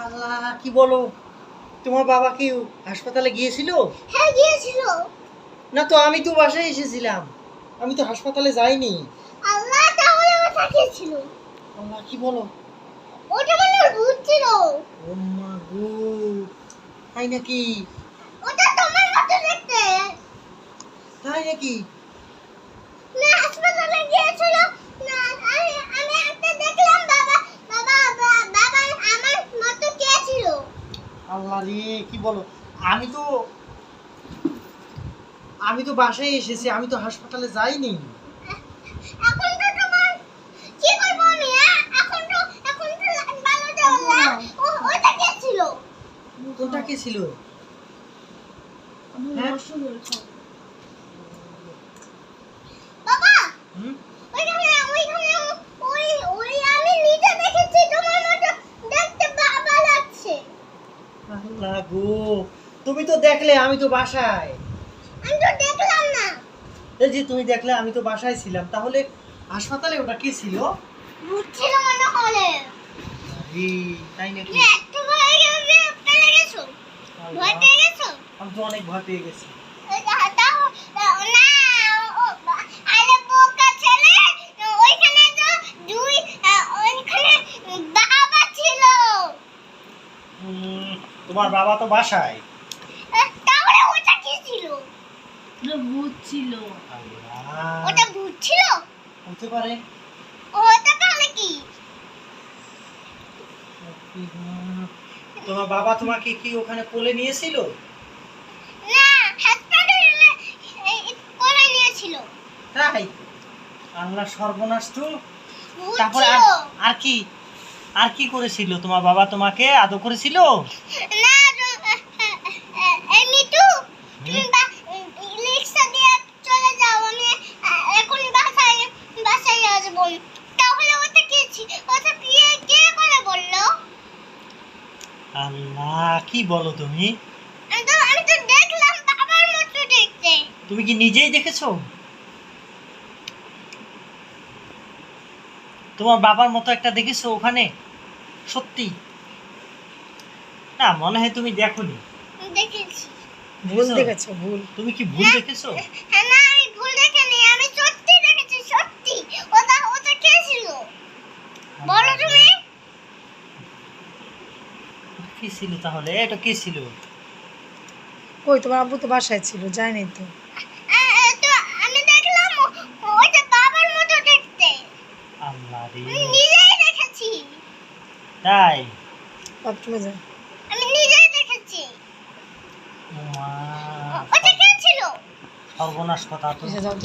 আল্লাহ, কি বলো? তোমার বাবা কি হাসপাতালে গিয়েছিল? হ্যাঁ গিয়েছিল। না তো, আমি তো বাসায় এসেছিলাম, আমি তো হাসপাতালে যাইনি। আল্লাহ, তাহলে ওটা কে ছিল? আল্লাহ, কি বলো? ওটা মানে ভূত ছিল। ও মা গো, তাই নাকি? ওটা তোমার মতো দেখতে। তাই নাকি? না হাসপাতালে গিয়েছিল। না আমি একটা দেখলাম বাবা বাবা বাবা আমার মতো কে ছিল। আল্লাহ রে, কি বলো? আমি তো আমি তো বাসায় এসেছি, আমি তো হাসপাতালে যাইনি। এখন তো তোমার কি করব আমি? এখন তো ভালো যাও না। ওটা কে ছিল? কোনটা কে ছিল? হ্যাঁ? বাবা হুম? ওইখানে ওই আমি নিজে দেখেছি তোমার মতো দেখতে বাবা লাগছে। আল্লাহ গো, তুমি তো দেখলে, আমি তো বাসায়। আমি তো দেখলাম না। এই যে তুমি দেখলে, আমি তো বাসায় ছিলাম, তাহলে হাসপাতালে ওটা কে ছিল? ভূত ছিল মনে হলে। আরে, তাই নাকি? তুমি একটু ভয় পেয়ে গেছো? ভয় পেয়ে গেছো? আমি তো অনেক ভয় পেয়ে গেছি। না আরে বোকা ছেলে, ওইখানে তো দুই ওইখানে বাবা ছিল। তোমার বাবা তো বাসায়। তাহলে ওটা কি ছিল? ভূত ছিল। আল্লাহ, ওটা ভূত ছিল? হতে পারে। ওটা তাহলে কি? তোমার বাবা তোমাকে কি ওখানে কোলে নিয়েছিল? না হাসপাতালে কোলে নিয়েছিল। তাই? আল্লাহ, সর্বনাশ তো। ভূত তারপরে ছিল। আর কি, আর কি করেছিল? তোমার বাবা তোমাকে আদর করেছিল? না এই মিটু, তুমি রিক্সা দিয়ে চলে যাও, আমি এখন বাসায় আসবো। তাহলে ওটা কি ওটা কে করে বললো? আল্লাহ, কি বলো তুমি? আমি তো দেখলাম বাবার মতো দেখতে। তুমি কি নিজেই দেখেছো? তোমার বাবার মতো একটা দেখেছো ওখানে? সত্যি? না, মনে হয় তুমি দেখোনি। দেখেছি। ভুল দেখেছো, ভুল। তুমি কি ভুল দেখেছো? না আমি ভুল দেখিনি, আমি সত্যি দেখেছি, সত্যি। ওটা কে ছিল বলো তুমি? কি ছিল তাহলে? এটা কি ছিল? কই, তোমার আব্বু তো বাসায় ছিল, যায়নি তো। তো আমি দেখলাম ওটা বাবার মতো দেখতে। আল্লাহ রে, আমি নিজেই দেখেছি। তাই? বাথরুমে যা। আমি নিজেই দেখেছি। মা, ওটা কে ছিল? সর্বনাশ কথা তো। এসে যাও তো।